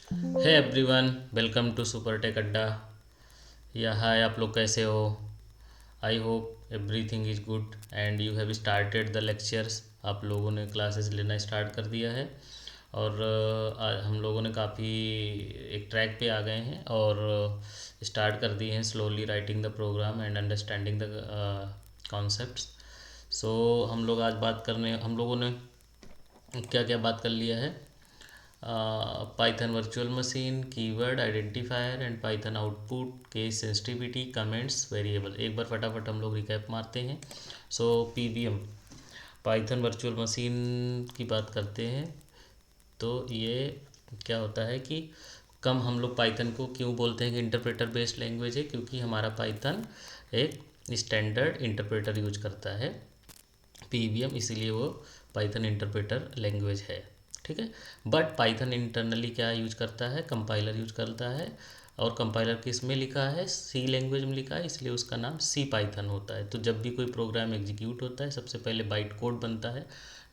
Hey everyone, welcome to super tech Adda. Yeah hi, आप लोग कैसे हो? I hope everything is good and you have started the lectures. आप लोगों ने क्लासेस लेना स्टार्ट कर दिया है और आज हम लोगों ने काफ़ी एक ट्रैक पे आ गए हैं और स्टार्ट कर दिए हैं slowly writing the program and understanding the concepts. So हम लोगों ने क्या क्या बात कर लिया है? Python virtual machine, keyword identifier and Python output, case sensitivity, comments, variable. एक बार फटाफट हम लोग रिकैप मारते हैं। So PVM, Python virtual machine की बात करते हैं। तो ये क्या होता है कि कम हम लोग पाइथन को क्यों बोलते हैं कि इंटरप्रेटर बेस्ड लैंग्वेज है, क्योंकि हमारा पाइथन एक स्टैंडर्ड इंटरप्रेटर यूज करता है पीवीएम, इसीलिए वो पाइथन इंटरप्रेटर लैंग्वेज है। ठीक है। बट पाइथन इंटरनली क्या यूज करता है? कंपाइलर यूज करता है। और कंपाइलर किस में लिखा है? सी लैंग्वेज में लिखा है, इसलिए उसका नाम सी पाइथन होता है। तो जब भी कोई प्रोग्राम एग्जीक्यूट होता है, सबसे पहले बाइट कोड बनता है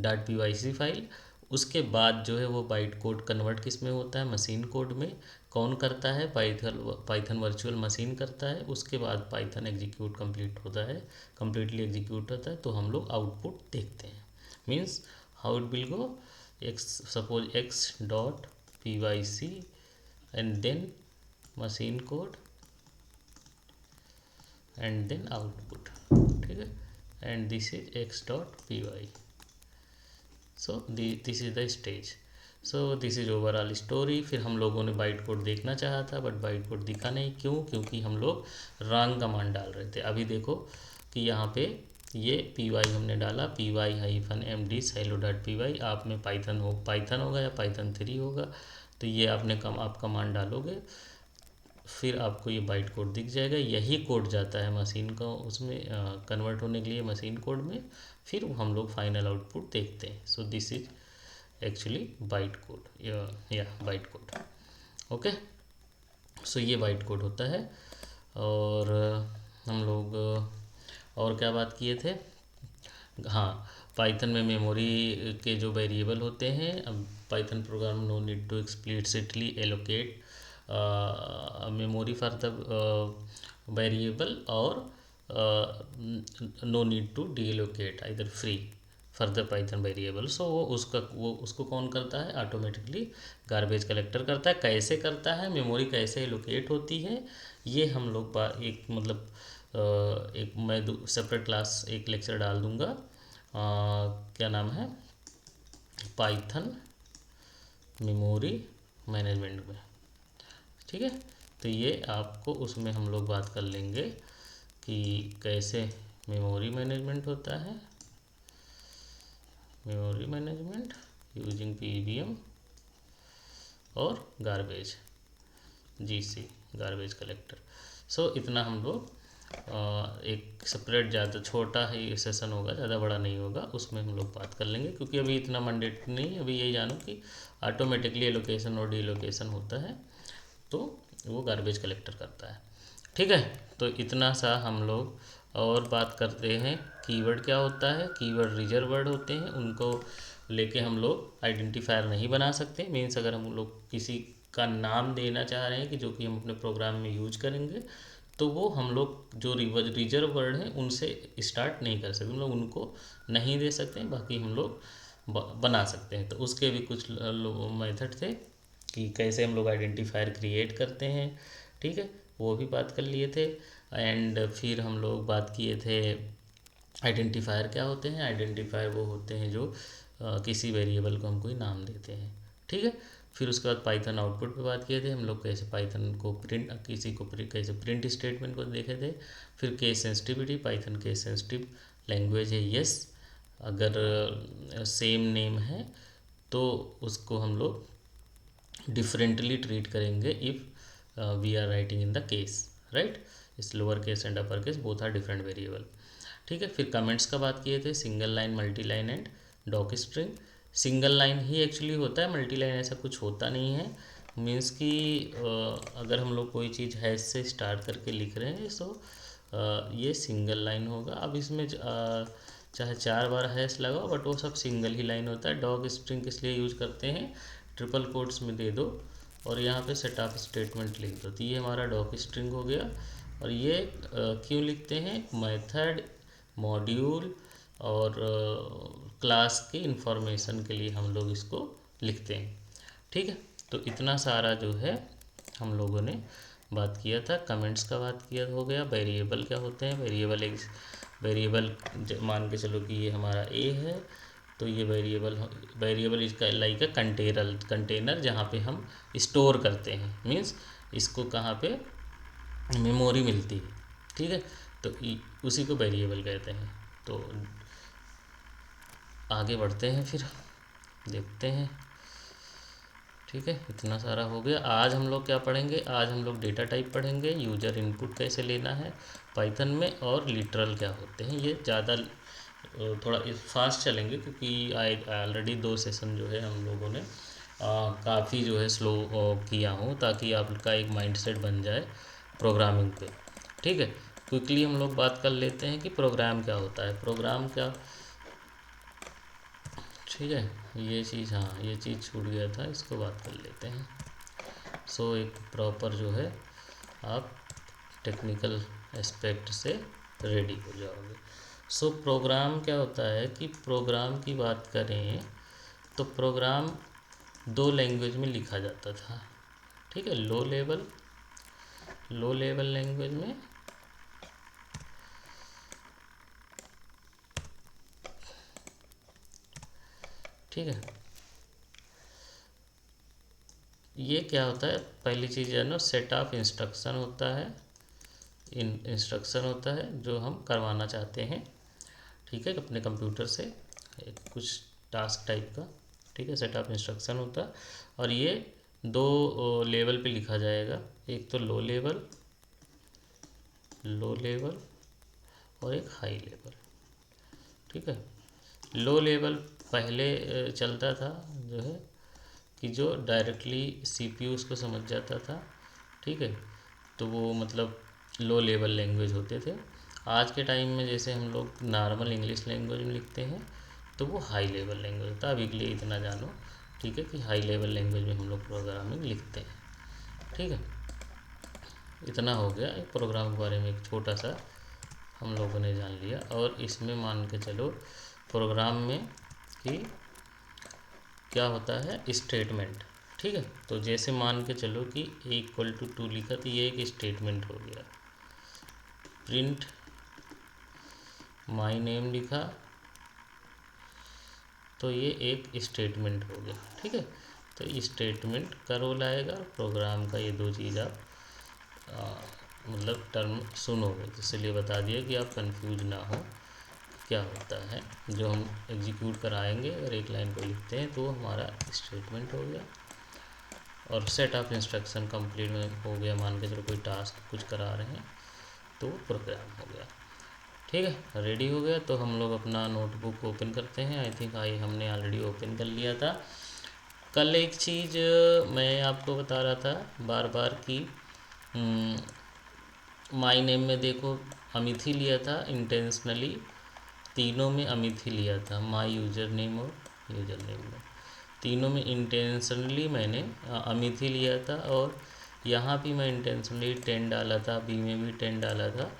.pyc फाइल। उसके बाद जो है वो बाइट कोड कन्वर्ट किस में होता है? मशीन कोड में। कौन करता है? पाइथन वर्चुअल मशीन करता है। उसके बाद पाइथन एग्जीक्यूट कंप्लीट होता है, कंप्लीटली एग्जीक्यूट होता है, तो हम लोग आउटपुट देखते हैं। Means how it will go, x suppose x dot pyc and then machine code and then output। ठीक है। and this is x dot py। so this is the stage। so this is overall story। फिर हम लोगों ने byte code देखना चाहा था but byte code दिखा नहीं। क्यों? क्योंकि हम लोग रॉन्ग कमांड डाल रहे थे। अभी देखो कि यहाँ पे ये पी वाई हमने डाला, py-md silo.py। आप में पाइथन होगा या पाइथन 3 होगा, तो ये आप कमांड डालोगे, फिर आपको ये बाइट कोड दिख जाएगा। यही कोड जाता है मशीन का उसमें कन्वर्ट होने के लिए मशीन कोड में। फिर हम लोग फाइनल आउटपुट देखते हैं। So this is actually byte code या बाइट कोड। ओके। सो ये बाइट कोड होता है। और हम लोग और क्या बात किए थे? हाँ, पाइथन में मेमोरी के जो वेरिएबल होते हैं, अब Python program no need to explicitly allocate memory for the variable और no need to deallocate either free for the Python variable. So वो उसको कौन करता है? ऑटोमेटिकली गार्बेज कलेक्टर करता है। कैसे करता है? मेमोरी कैसे एलोकेट होती है, ये हम लोग एक मतलब एक मैं सेपरेट क्लास एक लेक्चर डाल दूंगा। क्या नाम है? पाइथन मेमोरी मैनेजमेंट में। ठीक है। तो ये आपको उसमें हम लोग बात कर लेंगे कि कैसे मेमोरी मैनेजमेंट होता है। मेमोरी मैनेजमेंट यूजिंग पीवीएम और गार्बेज जीसी गार्बेज कलेक्टर। सो इतना हम लोग एक सेपरेट ज़्यादा छोटा ही सेशन होगा, ज़्यादा बड़ा नहीं होगा, उसमें हम लोग बात कर लेंगे। क्योंकि अभी इतना मंडेट नहीं, अभी यही जानो कि ऑटोमेटिकली एलोकेशन और डीलोकेशन होता है, तो वो गार्बेज कलेक्टर करता है। ठीक है। तो इतना सा हम लोग और बात करते हैं। कीवर्ड क्या होता है? कीवर्ड रिजर्व वर्ड होते हैं, उनको लेके हम लोग आइडेंटिफायर नहीं बना सकते। मीन्स अगर हम लोग किसी का नाम देना चाह रहे हैं कि जो कि हम अपने प्रोग्राम में यूज करेंगे, तो वो हम लोग जो रिजर्व वर्ड हैं उनसे स्टार्ट नहीं कर सकते, मतलब उनको नहीं दे सकते। बाकी हम लोग बना सकते हैं। तो उसके भी कुछ मेथड थे कि कैसे हम लोग आइडेंटिफायर क्रिएट करते हैं। ठीक है, वो भी बात कर लिए थे। एंड फिर हम लोग बात किए थे आइडेंटिफायर क्या होते हैं। आइडेंटिफायर वो होते हैं जो किसी वेरिएबल को हम कोई नाम देते हैं। ठीक है। फिर उसके बाद पाइथन आउटपुट पे बात किए थे हम लोग, कैसे पाइथन को प्रिंट कैसे प्रिंट स्टेटमेंट को देखे थे। फिर case sensitivity, Python case sensitive language है। यस, अगर सेम नेम है तो उसको हम लोग डिफरेंटली ट्रीट करेंगे if we are writing in the case, right. इस lower case and upper case both are different variable. ठीक है। फिर कमेंट्स का बात किए थे, single line, multi line and doc string. Single line ही एक्चुअली होता है, मल्टी लाइन ऐसा कुछ होता नहीं है। मीन्स कि अगर हम लोग कोई चीज़ हैश से स्टार्ट करके लिख रहे हैं, सो ये सिंगल लाइन होगा। अब इसमें चाहे 4 बार हैश लगाओ, बट वो सब सिंगल ही लाइन होता है। डॉग स्ट्रिंग किस लिए यूज करते हैं? ट्रिपल कोट्स में दे दो और यहाँ पे सेटअप स्टेटमेंट लिख दो। तो ये हमारा डॉक स्ट्रिंग हो गया। और ये क्यों लिखते हैं, मेथड, मॉड्यूल और क्लास की इंफॉर्मेशन के लिए हम लोग इसको लिखते हैं। ठीक है, तो इतना सारा जो है हम लोगों ने बात किया था। कमेंट्स का बात किया हो गया। वेरिएबल क्या होते हैं, वेरिएबल मान के चलो कि ये हमारा ए है, तो ये वेरिएबल इसका लाइक अ कंटेनर जहाँ पे हम स्टोर करते हैं, मीन्स इसको कहाँ पे मेमोरी मिलती है। ठीक है, तो उसी को वेरिएबल कहते हैं। तो आगे बढ़ते हैं, फिर देखते हैं। ठीक है, इतना सारा हो गया। आज हम लोग क्या पढ़ेंगे, आज हम लोग डेटा टाइप पढ़ेंगे, यूजर इनपुट कैसे लेना है पाइथन में, और लिटरल क्या होते हैं। ये ज़्यादा थोड़ा फास्ट चलेंगे क्योंकि ऑलरेडी 2 सेशन जो है हम लोगों ने काफ़ी जो है स्लो किया हूँ, ताकि आपका एक माइंडसेट बन जाए प्रोग्रामिंग पे। ठीक है, क्विकली हम लोग बात कर लेते हैं कि प्रोग्राम क्या होता है, प्रोग्राम क्या। ठीक है, ये चीज़, हाँ ये चीज़ छूट गया था, इसको बात कर लेते हैं। सो एक प्रॉपर जो है आप टेक्निकल एस्पेक्ट से रेडी हो जाओगे। सो प्रोग्राम क्या होता है कि प्रोग्राम की बात करें तो प्रोग्राम 2 लैंग्वेज में लिखा जाता था। ठीक है, लो लेवल लैंग्वेज में, ठीक है। ये क्या होता है, पहली चीज़ है ना, सेट ऑफ इंस्ट्रक्शन होता है, इंस्ट्रक्शन होता है जो हम करवाना चाहते हैं। ठीक है, अपने कंप्यूटर से कुछ टास्क टाइप का। ठीक है, सेट ऑफ इंस्ट्रक्शन होता है। और ये 2 लेवल पे लिखा जाएगा, एक तो लो लेवल और एक हाई लेवल। ठीक है, लो लेवल पहले चलता था जो है कि जो डायरेक्टली सीपीयू उसको समझ जाता था। ठीक है, तो वो मतलब लो लेवल लैंग्वेज होते थे। आज के टाइम में जैसे हम लोग नॉर्मल इंग्लिश लैंग्वेज में लिखते हैं तो वो हाई लेवल लैंग्वेज होता है। अभी के लिए इतना जानो, ठीक है, कि हाई लेवल लैंग्वेज में हम लोग प्रोग्रामिंग लिखते हैं। ठीक है, इतना हो गया एक प्रोग्राम के बारे में, एक छोटा सा हम लोगों ने जान लिया। और इसमें मान के चलो प्रोग्राम में कि क्या होता है, स्टेटमेंट। ठीक है, तो जैसे मान के चलो कि A=2 लिखा, तो ये एक स्टेटमेंट हो गया। प्रिंट माई नेम लिखा, तो ये एक स्टेटमेंट हो गया। ठीक है, तो स्टेटमेंट का रोल आएगा, प्रोग्राम का। ये 2 चीज़ आप मतलब टर्म सुनोगे, तो इसलिए बता दिया कि आप कंफ्यूज ना हो क्या होता है। जो हम एग्जीक्यूट कराएंगे, अगर एक लाइन को लिखते हैं तो हमारा स्टेटमेंट हो गया। और सेट ऑफ इंस्ट्रक्शन कंप्लीट में हो गया, मान के चलो कोई टास्क कुछ करा रहे हैं तो प्रोग्राम हो गया। ठीक है, रेडी हो गया। तो हम लोग अपना नोटबुक ओपन करते हैं। आई थिंक हमने ऑलरेडी ओपन कर लिया था। कल एक चीज़ मैं आपको बता रहा था बार बार कि माई नेम में देखो अमित ही लिया था इंटेंशनली, तीनों में अमित ही लिया था, माई यूज़र नेम और यूज़र नेम में, तीनों में इंटेंशनली मैंने अमित ही लिया था। और यहाँ भी मैं इंटेंशनली 10 डाला था, बी में भी 10 डाला था,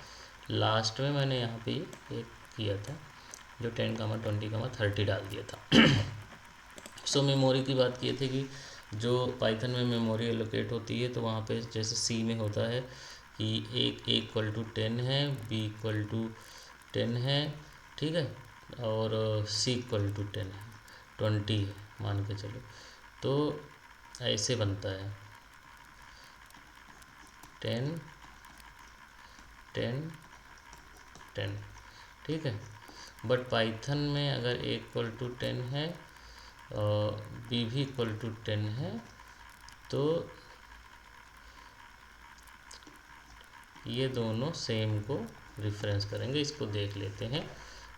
लास्ट में मैंने यहाँ पे एक किया था जो 10, 20, 30 डाल दिया था। सो मेमोरी की बात किए थे कि जो पाइथन में मेमोरी एलोकेट होती है, तो वहाँ पे जैसे सी में होता है कि A=10 है, B=10 है, ठीक है, और C=10 है, 20 है मान के चलो। तो ऐसे बनता है 10 10 10। ठीक है, बट पाइथन में अगर A=10 है और B भी =10 है, तो ये दोनों सेम को रिफरेंस करेंगे। इसको देख लेते हैं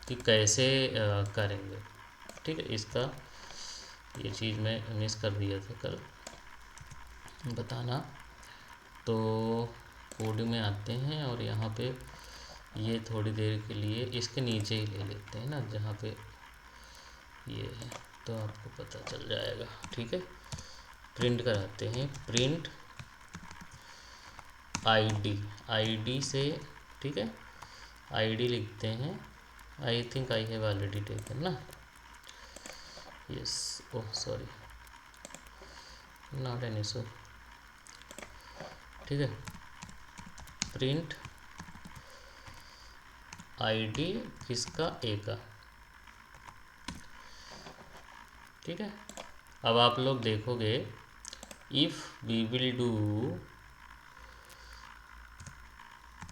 कि कैसे करेंगे। ठीक है, इसका ये चीज़ मैं मिस कर दिया था कल बताना। तो कोड में आते हैं और यहाँ पे ये थोड़ी देर के लिए इसके नीचे ही ले लेते हैं ना, जहाँ पे ये है, तो आपको पता चल जाएगा। ठीक है, प्रिंट कराते हैं, प्रिंट आईडी, आईडी से, ठीक है, आईडी लिखते हैं, I think I have already taken ना, yes, oh sorry, not an issue, ठीक है, प्रिंट आईडी किसका, ए का, ठीक है। अब आप लोग देखोगे, if we will do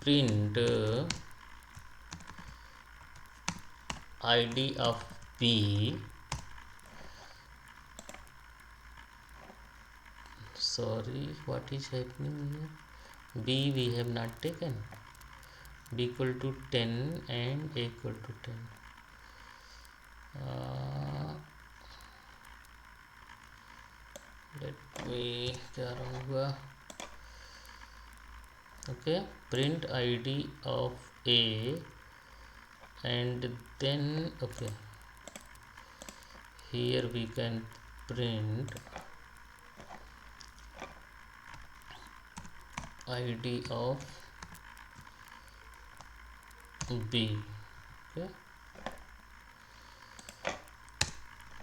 print id of b, sorry what is happening here, b we have not taken, b equal to 10 and a equal to 10, let me, क्या रहा हुआ, okay, print id of a and then, okay, here we can print id of b, okay,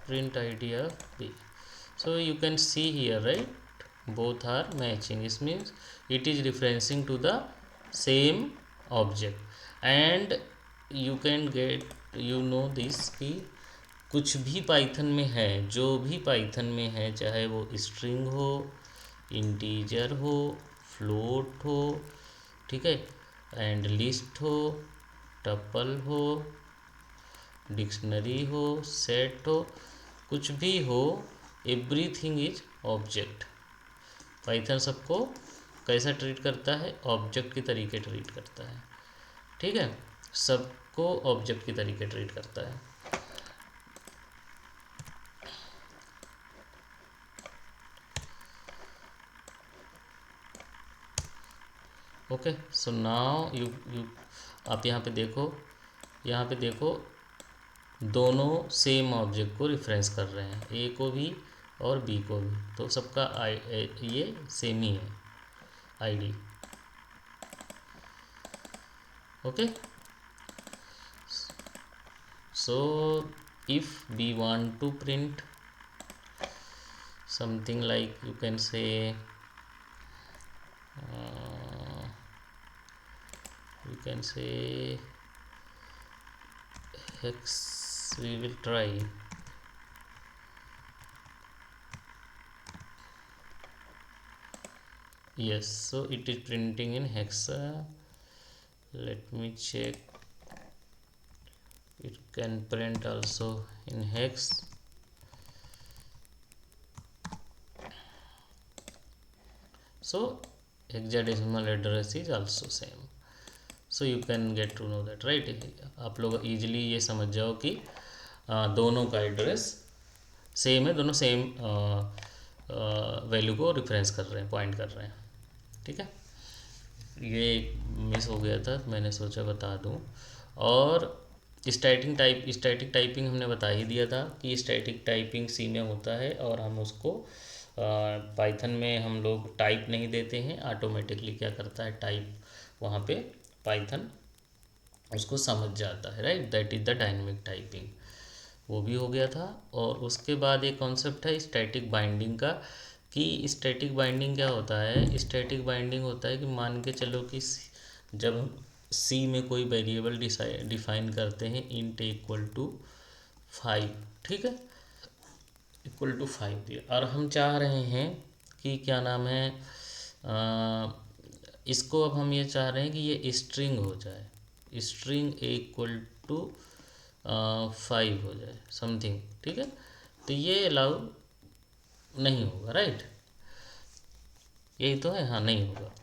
print id of b. So you can see here, right, both are matching, this means it is referencing to the same object, and you can get, you know this कि कुछ भी Python में है, जो भी Python में है, चाहे वो स्ट्रिंग हो, इंटीजर हो, फ्लोट हो, ठीक है, एंड लिस्ट हो, टपल हो, डिक्शनरी हो, सेट हो, कुछ भी हो, एवरीथिंग इज ऑब्जेक्ट। पाइथन सबको कैसा ट्रीट करता है, ऑब्जेक्ट के तरीके ट्रीट करता है, ठीक है, सबको ऑब्जेक्ट के तरीके ट्रीट करता है। ओके, सो नाउ यू आप यहाँ पे देखो, यहाँ पे देखो, दोनों सेम ऑब्जेक्ट को रिफरेंस कर रहे हैं, ए को भी और बी को भी, तो सबका ये सेम ही है ID, okay. So if we want to print something like, you can say hex, we will try, yes, so it is printing in hexa, let me check, it can print also in hex, so hexadecimal address is also same, so you can get to know that, right। आप लोग easily ये समझ जाओ कि दोनों का address same है, दोनों सेम वैल्यू को रिफरेंस कर रहे हैं, पॉइंट कर रहे हैं, ठीक है। ये मिस हो गया था, मैंने सोचा बता दूं। और स्टैटिक टाइपिंग हमने बता ही दिया था कि स्टैटिक टाइपिंग सी में होता है, और हम उसको पाइथन में हम लोग टाइप नहीं देते हैं, ऑटोमेटिकली क्या करता है, टाइप वहाँ पे पाइथन उसको समझ जाता है, right, that is the dynamic typing, वो भी हो गया था। और उसके बाद एक कॉन्सेप्ट है स्टैटिक बाइंडिंग का, कि स्टैटिक बाइंडिंग क्या होता है, स्टैटिक बाइंडिंग होता है कि मान के चलो कि जब हम सी में कोई वेरिएबल डिफाइन करते हैं, इंट इक्वल टू 5, ठीक है, इक्वल टू 5 दिया, और हम चाह रहे हैं कि क्या नाम है, इसको अब हम ये चाह रहे हैं कि ये स्ट्रिंग हो जाए, स्ट्रिंग ए इक्वल टू 5 हो जाए समथिंग, ठीक है, तो ये अलाउ नहीं होगा, राइट, यही तो है, हाँ नहीं होगा।